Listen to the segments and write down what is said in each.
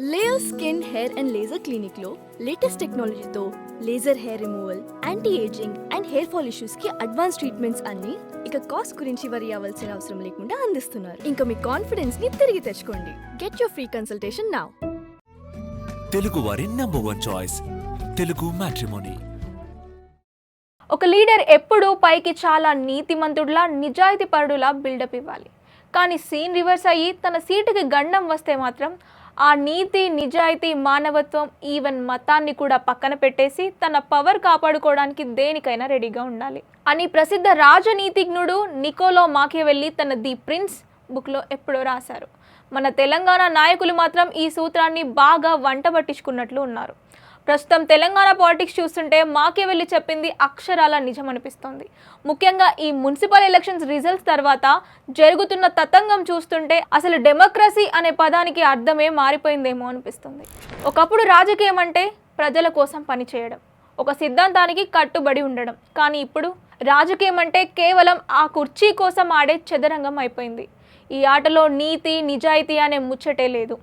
Layer skin hair and laser clinic లో latest టెక్నాలజీతో laser hair removal, anti ageing and hair fall issues కి advance treatments అన్ని ఇక cost గురించి వరి అవ్వాల్సిన అవసరం లేకుండా అందిస్తున్నారు. ఇంకా మీ కాన్ఫిడెన్స్ ని తిరిగి తెచ్చుకోండి. Get your free consultation now. Telugu వారి నంబర్ 1 చాయిస్ తెలుగు మ్యాట్రిమోనీ. ఒక లీడర్ ఎప్పుడూ పైకి చాలా నీతిమంతుడిలా నిజాయితీపరుడులా బిల్డప్ ఇవ్వాలి. కానీ సీన్ రివర్స్ అయ్యి తన సీటుకి గండం వస్తే మాత్రం ఆ నీతి, నిజాయితీ, మానవత్వం, ఈవెన్ మతాన్ని కూడా పక్కన పెట్టేసి తన పవర్ కాపాడుకోవడానికి దేనికైనా రెడీగా ఉండాలి అని ప్రసిద్ధ రాజనీతిజ్ఞుడు నికోలో మాకియవెల్లి తన ది ప్రిన్స్ బుక్లో ఎప్పుడో రాశారు. మన తెలంగాణ నాయకులు మాత్రం ఈ సూత్రాన్ని బాగా వంట పట్టించుకున్నట్లు ఉన్నారు. ప్రస్తుతం తెలంగాణ పాలిటిక్స్ చూస్తుంటే మాకియవెల్లి చెప్పింది అక్షరాల నిజం అనిపిస్తోంది. ముఖ్యంగా ఈ మున్సిపల్ ఎలక్షన్స్ రిజల్ట్స్ తర్వాత జరుగుతున్న తతంగం చూస్తుంటే అసలు డెమోక్రసీ అనే పదానికి అర్థమే మారిపోయిందేమో అనిపిస్తుంది. ఒకప్పుడు రాజకీయం అంటే ప్రజల కోసం పనిచేయడం, ఒక సిద్ధాంతానికి కట్టుబడి ఉండడం. కానీ ఇప్పుడు రాజకీయం అంటే కేవలం ఆ కుర్చీ కోసం ఆడే చదరంగం అయిపోయింది. ఈ ఆటలో నీతి, నిజాయితీ అనే ముచ్చటే లేదు.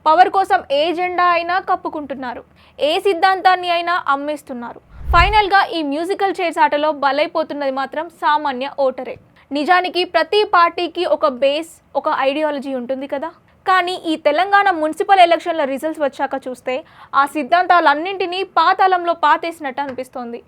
పవర్ కోసం ఏ జెండా అయినా కప్పుకుంటున్నారు, ఏ సిద్ధాంతాన్ని అయినా అమ్మేస్తున్నారు. ఫైనల్గా ఈ మ్యూజికల్ చైర్స్ ఆటలో బలైపోతున్నది మాత్రం సామాన్య ఓటరే. నిజానికి ప్రతి పార్టీకి ఒక బేస్, ఒక ఐడియాలజీ ఉంటుంది కదా. కానీ ఈ తెలంగాణ మున్సిపల్ ఎలక్షన్ల రిజల్ట్స్ వచ్చాక చూస్తే ఆ సిద్ధాంతాలన్నింటినీ పాతాళంలో పాతేసినట్టు అనిపిస్తోంది.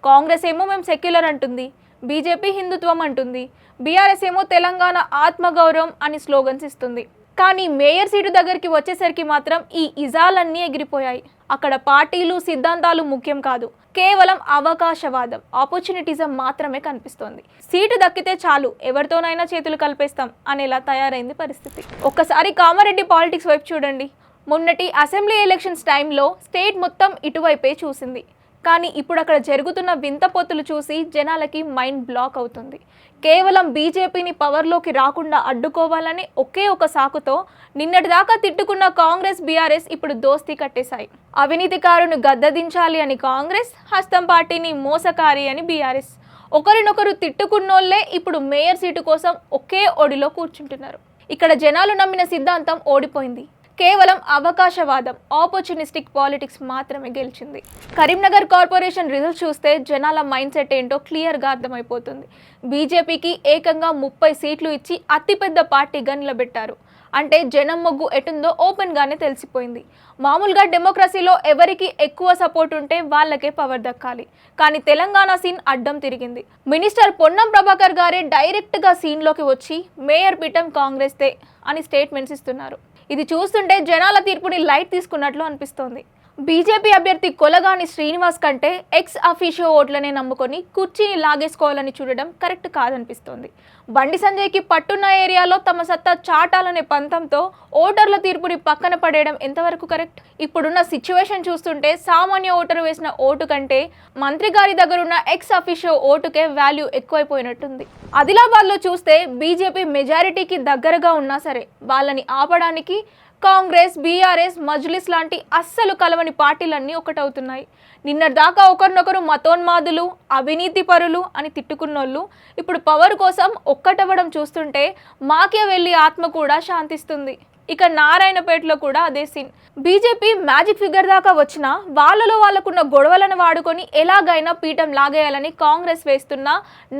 కాంగ్రెస్ ఏమో మేము సెక్యులర్ అంటుంది, బీజేపీ హిందుత్వం అంటుంది, బీఆర్ఎస్ ఏమో తెలంగాణ ఆత్మగౌరవం అని స్లోగన్స్ ఇస్తుంది. కానీ మేయర్ సీటు దగ్గరికి వచ్చేసరికి మాత్రం ఈ ఇజాలన్నీ ఎగిరిపోయాయి. అక్కడ పార్టీలు, సిద్ధాంతాలు ముఖ్యం కాదు, కేవలం అవకాశవాదం, ఆపర్చునిటిజం మాత్రమే కనిపిస్తోంది. సీటు దక్కితే చాలు, ఎవరితోనైనా చేతులు కలిపేస్తాం అనేలా తయారైంది పరిస్థితి. ఒక్కసారి కామారెడ్డి పాలిటిక్స్ వైపు చూడండి. మొన్నటి అసెంబ్లీ ఎలక్షన్స్ టైంలో స్టేట్ మొత్తం ఇటువైపే చూసింది. కానీ ఇప్పుడు అక్కడ జరుగుతున్న వింత పొత్తులు చూసి జనాలకి మైండ్ బ్లాక్ అవుతుంది. కేవలం బీజేపీని పవర్లోకి రాకుండా అడ్డుకోవాలని ఒకే ఒక సాకుతో నిన్నటిదాకా తిట్టుకున్న కాంగ్రెస్, బీఆర్ఎస్ ఇప్పుడు దోస్తీ కట్టేశాయి. అవినీతికారును గద్దదించాలి అని కాంగ్రెస్, హస్తం పార్టీని మోసకారి అని బీఆర్ఎస్. ఒకరినొకరు తిట్టుకున్నోళ్లే ఇప్పుడు మేయర్ సీటు కోసం ఒకే ఒడిలో కూర్చుంటున్నారు. ఇక్కడ జనాలు నమ్మిన సిద్ధాంతం ఓడిపోయింది. కేవలం అవకాశవాదం, ఆపర్చునిస్టిక్ పాలిటిక్స్ మాత్రమే గెలిచింది. కరీంనగర్ కార్పొరేషన్ రిజల్ట్స్ చూస్తే జనాల మైండ్ సెట్ ఏంటో క్లియర్గా అర్థమైపోతుంది. బీజేపీకి ఏకంగా 30 సీట్లు ఇచ్చి అతిపెద్ద పార్టీగా నిలబెట్టారు. అంటే జనం మొగ్గు ఎటుందో ఓపెన్గానే తెలిసిపోయింది. మామూలుగా డెమోక్రసీలో ఎవరికి ఎక్కువ సపోర్ట్ ఉంటే వాళ్ళకే పవర్ దక్కాలి. కానీ తెలంగాణ సీన్ అడ్డం తిరిగింది. మినిస్టర్ పొన్నం ప్రభాకర్ గారే డైరెక్ట్గా సీన్లోకి వచ్చి మేయర్ పీఠం కాంగ్రెస్దే అని స్టేట్మెంట్స్ ఇస్తున్నారు. ఇది చూస్తుంటే జనాల తీర్పుని లైట్ తీసుకున్నట్లు అనిపిస్తోంది. బీజేపీ అభ్యర్థి కొలగాని శ్రీనివాస్ కంటే ఎక్స్ అఫీషియో ఓట్లనే నమ్ముకొని కుర్చీని లాగేసుకోవాలని చూడడం కరెక్ట్ కాదనిపిస్తోంది. బండి సంజయ్కి పట్టున్న ఏరియాలో తమ సత్తా చాటాలనే పంతంతో ఓటర్ల తీర్పుని పక్కన పడేయడం ఎంతవరకు కరెక్ట్? ఇప్పుడున్న సిచ్యువేషన్ చూస్తుంటే సామాన్య ఓటరు వేసిన ఓటు కంటే మంత్రి గారి దగ్గరున్న ఎక్స్ అఫీషియో ఓటుకే వాల్యూ ఎక్కువైపోయినట్టుంది. ఆదిలాబాద్లో చూస్తే బీజేపీ మెజారిటీకి దగ్గరగా ఉన్నా సరే వాళ్ళని ఆపడానికి కాంగ్రెస్, బీఆర్ఎస్, మజ్లిస్ లాంటి అస్సలు కలవని పార్టీలన్నీ ఒకటవుతున్నాయి. నిన్నటిదాకా ఒకరినొకరు మతోన్మాదులు, అవినీతి పరులు అని తిట్టుకున్నోళ్ళు ఇప్పుడు పవర్ కోసం ఒక్కటవ్వడం చూస్తుంటే మాకియవెల్లి ఆత్మ కూడా శాంతిస్తుంది. ఇక నారాయణపేటలో కూడా అదే సీన్. బీజేపీ మ్యాజిక్ ఫిగర్ దాకా వచ్చినా వాళ్ళలో వాళ్ళకున్న గొడవలను వాడుకొని ఎలాగైనా పీఠం లాగేయాలని కాంగ్రెస్ వేస్తున్న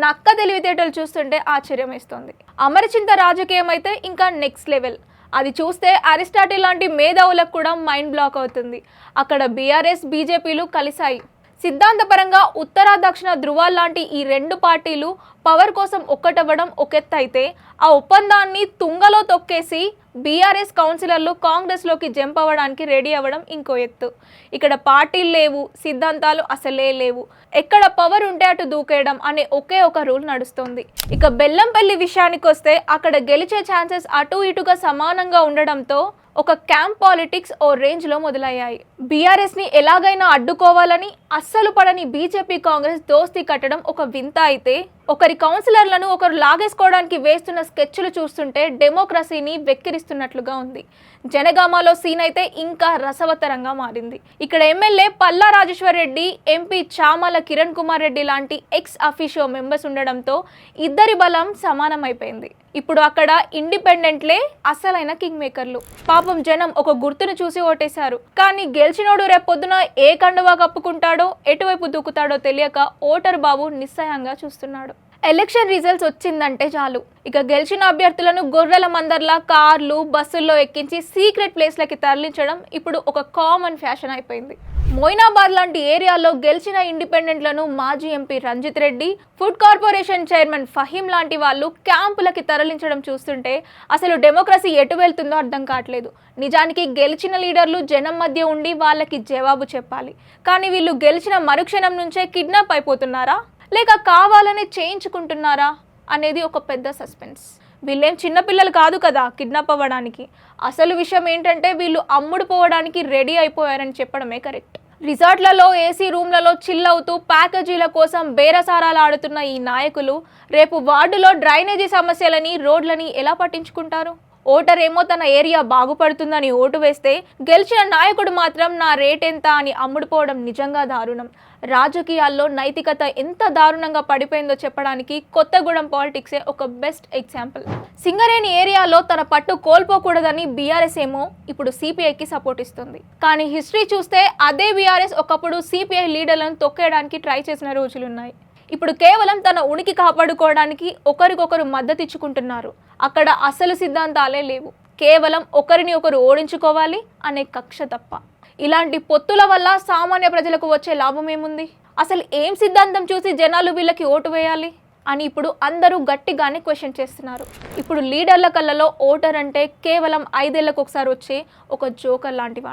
నక్క తెలివితేటలు చూస్తుంటే ఆశ్చర్యం వేస్తోంది. అమరచింత రాజకీయం అయితే ఇంకా నెక్స్ట్ లెవెల్. అది చూస్తే అరిస్టాటిల్ లాంటి మేధావులకు కూడా మైండ్ బ్లాక్ అవుతుంది. అక్కడ బీఆర్ఎస్, బీజేపీలు కలిశాయి. సిద్ధాంతపరంగా ఉత్తర, దక్షిణ ధృవాల్ లాంటి ఈ రెండు పార్టీలు పవర్ కోసం ఒక్కటవ్వడం ఒకెత్తు అయితే, ఆ ఒప్పందాన్ని తుంగలో తొక్కేసి బీఆర్ఎస్ కౌన్సిలర్లు కాంగ్రెస్లోకి జంప్ అవ్వడానికి రెడీ అవ్వడం ఇంకో ఎత్తు. ఇక్కడ పార్టీలు లేవు, సిద్ధాంతాలు అసలే లేవు, ఎక్కడ పవర్ ఉంటే అటు దూకేయడం అనే ఒకే ఒక రూల్ నడుస్తుంది. ఇక బెల్లంపల్లి విషయానికి వస్తే అక్కడ గెలిచే ఛాన్సెస్ అటు ఇటుగా సమానంగా ఉండడంతో ఒక క్యాంప్ పాలిటిక్స్ ఓ రేంజ్లో మొదలయ్యాయి. బీఆర్ఎస్ని ఎలాగైనా అడ్డుకోవాలని అస్సలు పడని బీజేపీ, కాంగ్రెస్ దోస్తీ కట్టడం ఒక వింత అయితే, ఒకరి కౌన్సిలర్లను ఒకరు లాగేసుకోవడానికి వేస్తున్న స్కెచ్లు చూస్తుంటే డెమోక్రసీని వెక్కిరిస్తున్నట్లుగా ఉంది. జనగామలో సీన్ అయితే ఇంకా రసవత్తరంగా మారింది. ఇక్కడ ఎమ్మెల్యే పల్లా రాజేశ్వర్ రెడ్డి, ఎంపీ చామల కిరణ్ కుమార్ రెడ్డి లాంటి ఎక్స్ అఫీషియో మెంబర్స్ ఉండడంతో ఇద్దరి బలం సమానమైపోయింది. ఇప్పుడు అక్కడ ఇండిపెండెంట్లే అసలైన కింగ్ మేకర్లు. పాపం జనం ఒక గుర్తును చూసి ఓటేశారు. కానీ గెలిచినోడు రేపొద్దున ఏ కండువా కప్పుకుంటాడో ఎటువైపు దూకుతాడో తెలియక ఓటర్ బాబు నిస్సహాయంగా చూస్తున్నాడు. ఎలక్షన్ రిజల్ట్స్ వచ్చిందంటే చాలు ఇక గెలిచిన అభ్యర్థులను గొర్రెల మందర్లా కార్లు బస్సుల్లో ఎక్కించి సీక్రెట్ ప్లేస్లకి తరలించడం ఇప్పుడు ఒక కామన్ ఫ్యాషన్ అయిపోయింది. మొయినాబాద్ లాంటి ఏరియాలో గెలిచిన ఇండిపెండెంట్లను మాజీ MP Ranjith Reddy, food corporation chairman Faheem లాంటి వాళ్ళు క్యాంపులకి తరలించడం చూస్తుంటే అసలు డెమోక్రసీ ఎటు వెళ్తుందో అర్థం కావట్లేదు. నిజానికి గెలిచిన లీడర్లు జనం మధ్య ఉండి వాళ్ళకి జవాబు చెప్పాలి. కానీ వీళ్ళు గెలిచిన మరుక్షణం నుంచే కిడ్నాప్ అయిపోతున్నారా లేక కావాలని చేయించుకుంటున్నారా అనేది ఒక పెద్ద సస్పెన్స్. వీళ్ళేం చిన్నపిల్లలు కాదు కదా కిడ్నాప్ అవ్వడానికి. అసలు విషయం ఏంటంటే వీళ్ళు అమ్ముడు పోవడానికి రెడీ అయిపోయారని చెప్పడమే కరెక్ట్. రిసార్ట్లలో ఏసీ రూమ్లలో చిల్ అవుతూ ప్యాకేజీల కోసం బేరసారాలు ఆడుతున్న ఈ నాయకులు రేపు వార్డులో డ్రైనేజీ సమస్యలని రోడ్లని ఎలా పట్టించుకుంటారు? ఓటర్ ఏమో తన ఏరియా బాగుపడుతుందని ఓటు వేస్తే గెలిచిన నాయకుడు మాత్రం నా రేట్ ఎంత అని అమ్ముడుపోవడం నిజంగా దారుణం. రాజకీయాల్లో నైతికత ఎంత దారుణంగా పడిపోయిందో చెప్పడానికి కొత్తగూడెం పాలిటిక్సే ఒక బెస్ట్ ఎగ్జాంపుల్. సింగరేణి ఏరియాలో తన పట్టు కోల్పోకూడదని బీఆర్ఎస్ ఏమో ఇప్పుడు సిపిఐకి సపోర్ట్ ఇస్తుంది. కానీ హిస్టరీ చూస్తే అదే బీఆర్ఎస్ ఒకప్పుడు సిపిఐ లీడర్లను తొక్కేయడానికి ట్రై చేసిన రోజులున్నాయి. ఇప్పుడు కేవలం తన ఉనికి కాపాడుకోవడానికి ఒకరికొకరు మద్దతు ఇచ్చుకుంటున్నారు. అక్కడ అసలు సిద్ధాంతాలే లేవు. కేవలం ఒకరిని ఒకరు ఓడించుకోవాలి అనే కక్ష తప్ప. ఇలాంటి పొత్తుల వల్ల సామాన్య ప్రజలకు వచ్చే లాభం ఏముంది? అసలు ఏం సిద్ధాంతం చూసి జనాలు వీళ్ళకి ఓటు వేయాలి అని ఇప్పుడు అందరూ గట్టిగానే క్వశ్చన్ చేస్తున్నారు. ఇప్పుడు లీడర్ల కళ్ళలో ఓటర్ అంటే కేవలం 5 ఏళ్లకు ఒకసారి వచ్చే ఒక జోకర్ లాంటి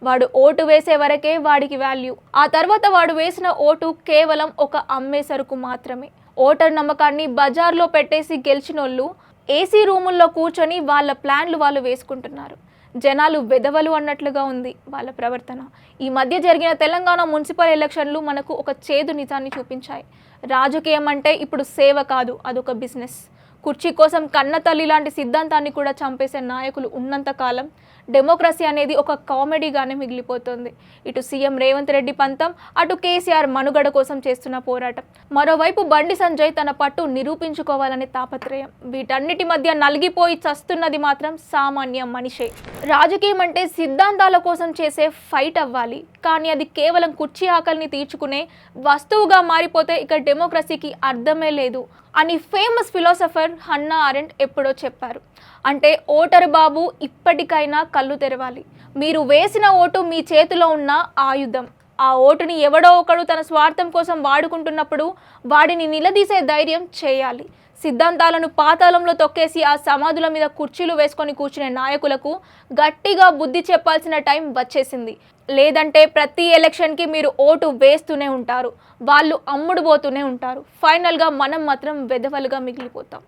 వాడు ఓటు వేసే వరకే వాడికి వాల్యూ. ఆ తర్వాత వాడు వేసిన ఓటు కేవలం ఒక అమ్మే సరుకు మాత్రమే. ఓటర్ నమ్మకాన్ని బజార్లో పెట్టేసి గెలిచినోళ్ళు ఏసీ రూముల్లో కూర్చొని వాళ్ళ ప్లాన్లు వాళ్ళు వేసుకుంటున్నారు. జనాలు వెదవలు అన్నట్లుగా ఉంది వాళ్ళ ప్రవర్తన. ఈ మధ్య జరిగిన తెలంగాణ మున్సిపల్ ఎలక్షన్లు మనకు ఒక చేదు నిజాన్ని చూపించాయి. రాజకీయం అంటే ఇప్పుడు సేవ కాదు, అదొక బిజినెస్. కుర్చీ కోసం కన్న తల్లి లాంటి సిద్ధాంతాన్ని కూడా చంపేసే నాయకులు ఉన్నంతకాలం డెమోక్రసీ అనేది ఒక కామెడీగానే మిగిలిపోతుంది. ఇటు సీఎం రేవంత్ రెడ్డి పంతం, అటు కేసీఆర్ మనుగడ కోసం చేస్తున్న పోరాటం. మరోవైపు బండి సంజయ్ తన పట్టు నిరూపించుకోవాలనే తాపత్రయం. వీటన్నిటి మధ్య నలిగిపోయి చస్తున్నది మాత్రం సామాన్య మనిషే. రాజకీయం అంటే సిద్ధాంతాల కోసం చేసే ఫైట్ అవ్వాలి. కానీ అది కేవలం కుర్చీ ఆకలిని తీర్చుకునే వస్తువుగా మారిపోతే ఇక డెమోక్రసీకి అర్థమే లేదు అని ఫేమస్ ఫిలాసఫర్ హన్నా ఆరెంట్ ఎప్పుడో చెప్పారు. అంటే ఓటరు బాబు ఇప్పటికైనా కళ్ళు తెరవాలి. మీరు వేసిన ఓటు మీ చేతిలో ఉన్న ఆయుధం. ఆ ఓటుని ఎవడో ఒకడు తన స్వార్థం కోసం వాడుకుంటున్నప్పుడు వాడిని నిలదీసే ధైర్యం చేయాలి. సిద్ధాంతాలను పాతాళంలో తొక్కేసి ఆ సమాధుల మీద కుర్చీలు వేసుకొని కూర్చునే నాయకులకు గట్టిగా బుద్ధి చెప్పాల్సిన టైం వచ్చేసింది. లేదంటే ప్రతి ఎలక్షన్కి మీరు ఓటు వేస్తూనే ఉంటారు, వాళ్ళు అమ్ముడుపోతూనే ఉంటారు. ఫైనల్గా మనం మాత్రం వెధవలుగా మిగిలిపోతాం.